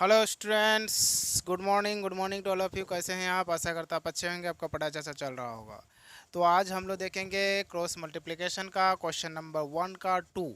Hello students, good morning to all of you. कैसे हैं आप? आशा करता आप अच्छे होंगे, आपका पढ़ाई जैसा चल रहा होगा। तो आज हम लोग देखेंगे क्रॉस मल्टीप्लिकेशन का क्वेश्चन नंबर 1 का 2।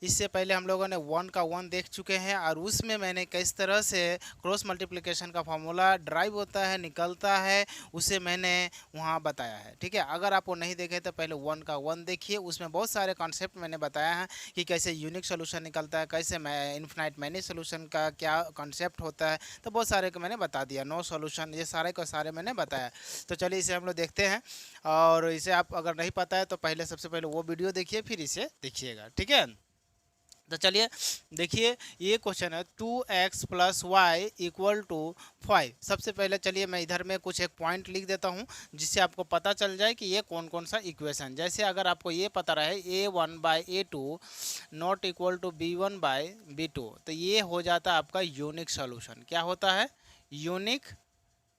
इससे पहले हम लोगों ने 1 का 1 देख चुके हैं और उसमें मैंने किस तरह से क्रॉस मल्टीप्लिकेशन का फॉर्मूला ड्राइव होता है, निकलता है, उसे मैंने वहाँ बताया है। ठीक है, अगर आप वो नहीं देखे तो पहले 1 का 1 देखिए। उसमें बहुत सारे कॉन्सेप्ट मैंने बताया है कि कैसे यूनिक सोल्यूशन निकलता है, कैसे मैं इन्फिनाइट मैनी सोल्यूशन का क्या कॉन्सेप्ट होता है। तो बहुत सारे को मैंने बता दिया, नो सोल्यूशन, ये सारे को सारे मैंने बताया। तो चलिए इसे हम लोग देखते हैं। और इसे आप अगर नहीं पता है तो पहले सबसे पहले वो वीडियो देखिए, फिर इसे देखिएगा। ठीक है, तो चलिए देखिए, ये क्वेश्चन है 2x plus Y equal to 5। सबसे पहले चलिए मैं इधर में कुछ एक पॉइंट लिख देता हूँ जिससे आपको पता चल जाए कि ये कौन कौन सा इक्वेशन। जैसे अगर आपको ये पता रहे a1/a2 not equal to b1/b2, तो ये हो जाता है आपका यूनिक सोल्यूशन। क्या होता है? Unique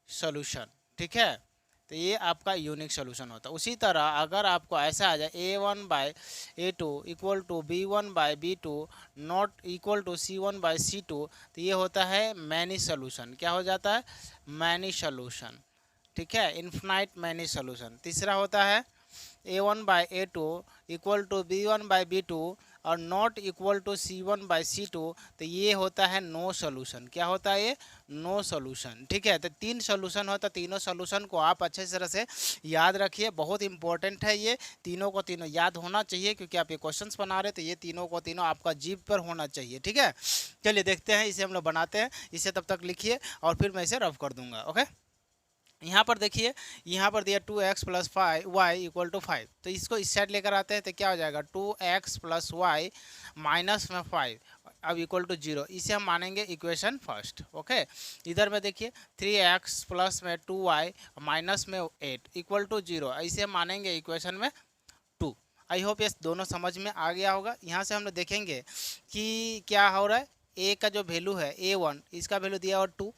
solution. ठीक है, तो ये आपका यूनिक सोल्यूशन होता है। उसी तरह अगर आपको ऐसा आ जाए a1/a2 equal to b1/b2 not equal to c1/c2, तो ये होता है मैनी सोल्यूशन। क्या हो जाता है? Many solution. ठीक है, इन्फिनाइट मैनी सोल्यूशन। तीसरा होता है a1/a2 इक्वल टू b1/b2 और नॉट इक्वल टू c1/c2, तो ये होता है नो सोल्यूशन। क्या होता है? ये नो सोल्यूशन। ठीक है, तो तीन सोल्यूशन होता है। तीनों सोल्यूशन को आप अच्छे तरह से याद रखिए, बहुत इंपॉर्टेंट है ये। तीनों को तीनों याद होना चाहिए क्योंकि आप ये क्वेश्चंस बना रहे, तो ये तीनों को तीनों आपका जीभ पर होना चाहिए। ठीक है, चलिए देखते हैं, इसे हम लोग बनाते हैं। इसे तब तक लिखिए और फिर मैं इसे रफ कर दूंगा। ओके, यहाँ पर देखिए, यहाँ पर दिया 2x plus 5y equal to 5। तो इसको इस साइड लेकर आते हैं तो क्या हो जाएगा? 2x प्लस वाई माइनस में 5 अब इक्वल टू 0। इसे हम मानेंगे इक्वेशन फर्स्ट। ओके, इधर में देखिए 3x प्लस में 2y माइनस में 8 इक्वल टू 0, इसे हम मानेंगे इक्वेशन में 2। आई होप ये दोनों समझ में आ गया होगा। यहाँ से हम लोग देखेंगे कि क्या हो रहा है। a का जो वैल्यू है a1, इसका वैल्यू दिया और 2,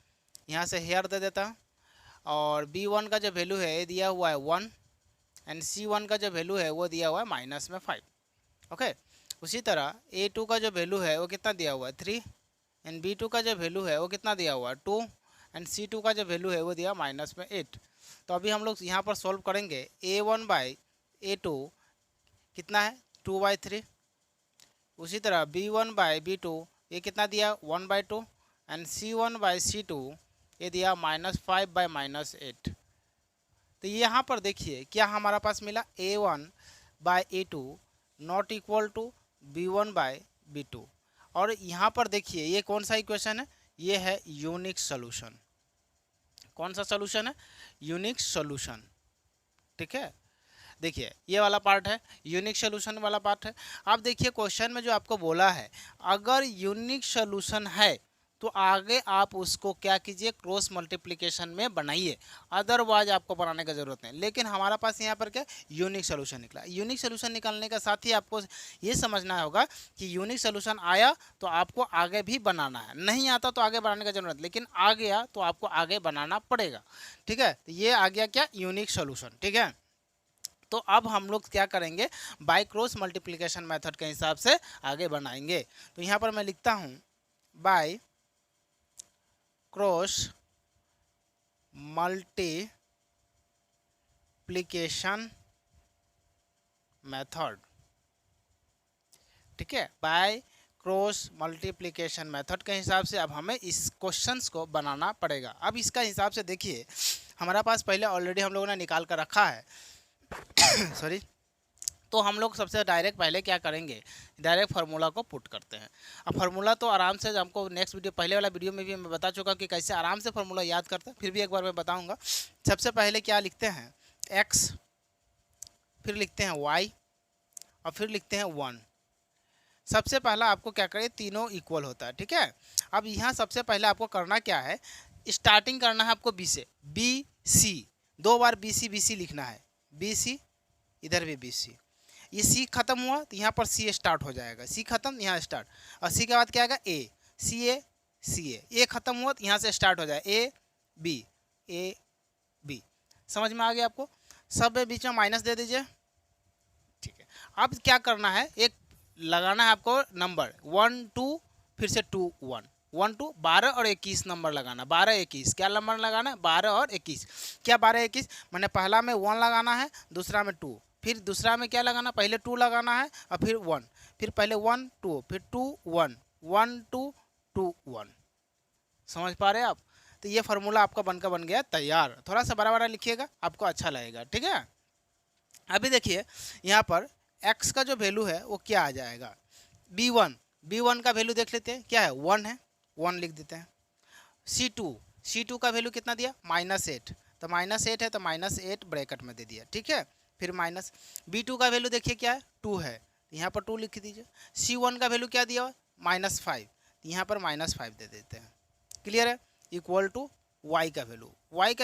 यहाँ से हेयर दे देता हूँ। और b1 का जो वैल्यू है ये दिया हुआ है 1 एंड c1 का जो वैल्यू है वो दिया हुआ है माइनस में 5। ओके, उसी तरह a2 का जो वैल्यू है वो कितना दिया हुआ है 3 एंड b2 का जो वैल्यू है वो कितना दिया हुआ है 2 एंड c2 का जो वैल्यू है वो दिया माइनस में 8। तो अभी हम लोग यहाँ पर सॉल्व करेंगे। a1/a2 कितना है? 2/3। उसी तरह b1/b2 ये कितना दिया? 1/2 एंड c1/c2 ये दिया -5/-8। तो यहाँ पर देखिए क्या हमारा पास मिला? a1/a2 not equal to b1/b2। और यहाँ पर देखिए ये कौन सा इक्वेशन है? ये है यूनिक सोल्यूशन। कौन सा सोल्यूशन है? Unique solution. ठीक है, देखिए ये वाला पार्ट है, यूनिक सोल्यूशन वाला पार्ट है। अब देखिए क्वेश्चन में जो आपको बोला है, अगर यूनिक सोल्यूशन है तो आगे आप उसको क्या कीजिए? क्रॉस मल्टीप्लिकेशन में बनाइए, अदरवाइज आपको बनाने की जरूरत नहीं। लेकिन हमारा पास यहाँ पर क्या? यूनिक सोल्यूशन निकला। यूनिक सोल्यूशन निकालने के साथ ही आपको ये समझना होगा कि यूनिक सोल्यूशन आया तो आपको आगे भी बनाना है, नहीं आता तो आगे बनाने की जरूरत, लेकिन आ गया तो आपको आगे बनाना पड़ेगा। ठीक है, तो ये आ गया क्या? Unique solution. ठीक है, तो अब हम लोग क्या करेंगे? बाय क्रॉस मल्टीप्लिकेशन मेथड के हिसाब से आगे बनाएंगे। तो यहाँ पर मैं लिखता हूँ बाय क्रॉस मल्टीप्लिकेशन मेथड। ठीक है, बाय क्रॉस मल्टीप्लिकेशन मेथड के हिसाब से अब हमें इस क्वेश्चंस को बनाना पड़ेगा। अब इसका हिसाब से देखिए, हमारा पास पहले ऑलरेडी हम लोगों ने निकाल कर रखा है सॉरी। तो हम लोग सबसे डायरेक्ट पहले क्या करेंगे? डायरेक्ट फार्मूला को पुट करते हैं। अब फार्मूला तो आराम से हमको नेक्स्ट वीडियो, पहले वाला वीडियो में भी मैं बता चुका कि कैसे आराम से फार्मूला याद करते हैं, फिर भी एक बार मैं बताऊंगा। सबसे पहले क्या लिखते हैं? x, फिर लिखते हैं y और फिर लिखते हैं 1। सबसे पहला आपको क्या करें? तीनों इक्वल होता है। ठीक है, अब यहाँ सबसे पहले आपको करना क्या है? स्टार्टिंग करना है आपको b से। बी सी, 2 बार बी सी लिखना है। बी सी, इधर भी बी सी। ये सी खत्म हुआ तो यहाँ पर सी स्टार्ट हो जाएगा। सी खत्म, यहाँ स्टार्ट। और सी के बाद क्या आएगा? ए, सी ए, सी ए खत्म हुआ तो यहाँ से स्टार्ट हो जाए ए बी, ए बी। समझ में आ गया आपको? सब बीच में माइनस दे दीजिए। ठीक है, अब क्या करना है? एक लगाना है आपको नंबर 1 2, फिर से 2 1, 1 to 12 और 21 नंबर लगाना, 12 21 क्या नंबर लगाना है, 12 और 21। क्या 12 21 मैंने पहला में 1 लगाना है, दूसरा में 2, फिर दूसरा में क्या लगाना, पहले 2 लगाना है और फिर 1, फिर पहले 1 2 फिर 2 1 1 2 2 1। समझ पा रहे हैं आप? तो ये फार्मूला आपका बनकर बन गया तैयार। थोड़ा सा बड़ा बड़ा लिखिएगा, आपको अच्छा लगेगा, ठीक है। अभी देखिए यहाँ पर x का जो वैल्यू है वो क्या आ जाएगा, b1 का वैल्यू देख लेते हैं, क्या है 1 है, 1 लिख देते हैं। c2 का वैल्यू कितना दिया, -8, तो -8 है तो -8 ब्रैकेट में दे दिया, ठीक है। फिर माइनस b2 का वैल्यू देखिए क्या है 2 है, यहाँ पर 2 लिख दीजिए। c1 का वैल्यू क्या दिया, -5, यहाँ पर -5 दे देते हैं। क्लियर है, इक्वल टू y का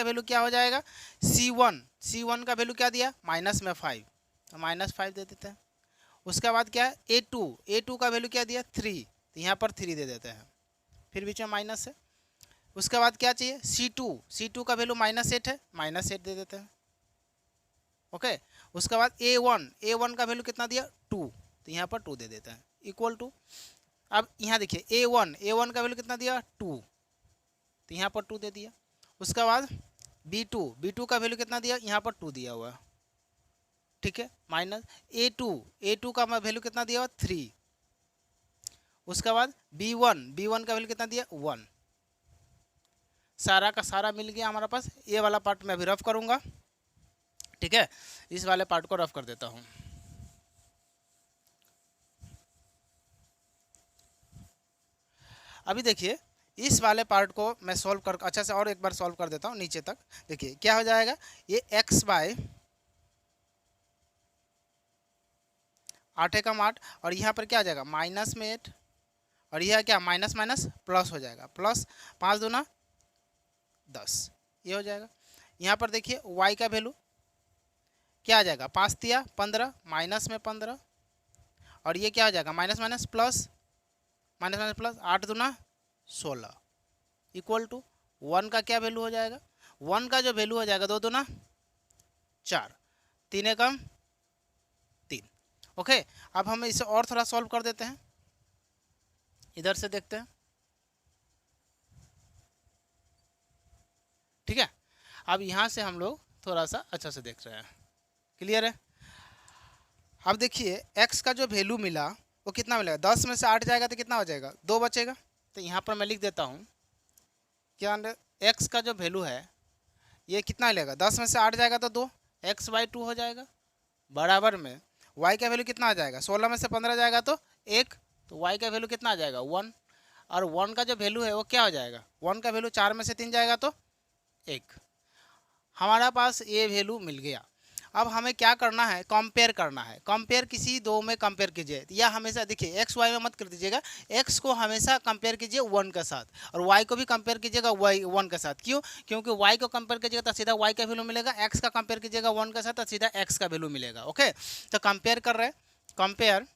वैल्यू क्या हो जाएगा, c1 का वैल्यू क्या दिया, माइनस में 5, तो -5 दे देते हैं। उसके बाद क्या है a2 का वैल्यू क्या दिया 3, तो यहाँ पर 3 दे देते हैं, फिर बीच में माइनस है। उसके बाद क्या चाहिए c2 का वैल्यू -8 है, -8 दे देते हैं, ओके। उसके बाद a1 का वैल्यू कितना दिया 2, तो यहाँ पर 2 दे देते हैं, इक्वल टू। अब यहाँ देखिए a1 का वैल्यू कितना दिया 2, तो यहाँ पर 2 दे दिया। उसके बाद b2 का वैल्यू कितना दिया, यहाँ पर 2 दिया हुआ है, ठीक है, माइनस a2 का वैल्यू कितना दिया हुआ 3। उसके बाद b1 का वैल्यू कितना दिया 1। सारा का सारा मिल गया हमारे पास। ये वाला पार्ट मैं अभी रफ करूँगा, ठीक है, इस वाले पार्ट को रफ कर देता हूँ। अभी देखिए इस वाले पार्ट को मैं सॉल्व कर अच्छा से और एक बार सॉल्व कर देता हूँ नीचे तक। देखिए क्या हो जाएगा, ये x बाय 8 एकम 8 और यहाँ पर क्या आ जाएगा माइनस में 8 और यह क्या माइनस माइनस प्लस हो जाएगा, प्लस 5 दूना 10, ये हो जाएगा। यहाँ पर देखिए y का वैल्यू क्या आ जाएगा, 5 तिया 15 माइनस में 15 और ये क्या हो जाएगा minus minus plus, minus minus plus 8 दूना 16 इक्वल टू 1 का क्या वैल्यू हो जाएगा, 1 का जो वैल्यू हो जाएगा 2 दूना 4, 3 एकम 3। ओके, अब हम इसे और थोड़ा सॉल्व कर देते हैं, इधर से देखते हैं, ठीक है। अब यहाँ से हम लोग थोड़ा सा अच्छा से देख रहे हैं, क्लियर है। अब देखिए x का जो वैल्यू मिला वो कितना मिलेगा, 10 में से 8 जाएगा तो कितना हो जाएगा 2 बचेगा। तो यहाँ पर मैं लिख देता हूँ क्या, x का जो वैल्यू है ये कितना मिलेगा, 10 में से 8 जाएगा तो 2, x/2 हो जाएगा, बराबर में y का वैल्यू कितना आ जाएगा, 16 में से 15 जाएगा तो 1, तो y का वैल्यू कितना आ जाएगा 1, और 1 का जो वैल्यू है वो क्या हो जाएगा, 1 का वैल्यू 4 में से 3 जाएगा तो 1। हमारा पास ये वैल्यू मिल गया। अब हमें क्या करना है, कंपेयर करना है। कंपेयर किसी दो में कंपेयर कीजिए, या हमेशा देखिए एक्स वाई में मत कर दीजिएगा, एक्स को हमेशा कंपेयर कीजिए 1 के साथ और वाई को भी कंपेयर कीजिएगा वाई 1 के साथ। क्यों, क्योंकि वाई को कंपेयर कीजिएगा तो सीधा वाई का वैल्यू मिलेगा, एक्स का कंपेयर कीजिएगा 1 के साथ तो सीधा एक्स का वैल्यू मिलेगा। ओके, तो कंपेयर कर रहे हैं, कंपेयर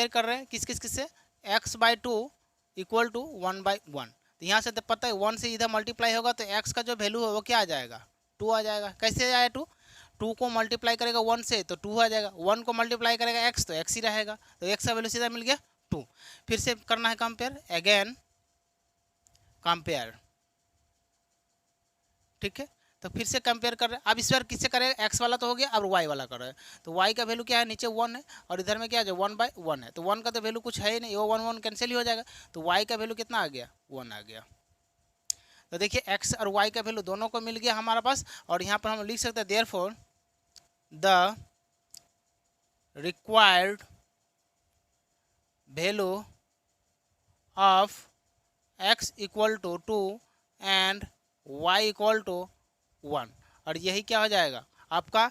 कर रहे हैं किस किस से, x/2 इक्वल टू 1/1। तो यहाँ से तो पता है 1 से इधर मल्टीप्लाई होगा तो x का जो वैल्यू है वो क्या आ जाएगा 2 आ जाएगा। कैसे आया 2 को मल्टीप्लाई करेगा 1 से तो 2 आ जाएगा, 1 को मल्टीप्लाई करेगा x तो x ही रहेगा, तो x का वैल्यू सीधा मिल गया 2। फिर से करना है कंपेयर, अगेन कंपेयर, ठीक है। तो फिर से कंपेयर कर रहे हैं, अब इस बार किससे करेगा, x वाला तो हो गया, अब y वाला कर रहे हैं। तो y का वैल्यू क्या है, नीचे 1 है और इधर में क्या है 1/1 है, तो 1 का तो वैल्यू कुछ है ही नहीं, वो 1 कैंसिल ही हो जाएगा, तो y का वैल्यू कितना आ गया 1 आ गया। तो देखिए x और y का वैल्यू दोनों को मिल गया हमारे पास, और यहाँ पर हम लिख सकते हैं therefore the required value of x equal to 2 and y equal to 1, और यही क्या हो जाएगा आपका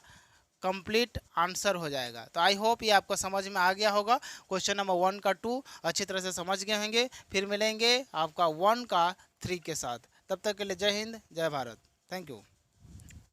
कंप्लीट आंसर हो जाएगा। तो आई होप ये आपको समझ में आ गया होगा। क्वेश्चन नंबर 1 का 2 अच्छी तरह से समझ गए होंगे। फिर मिलेंगे आपका 1 का 3 के साथ, तब तक के लिए जय हिंद जय भारत, थैंक यू।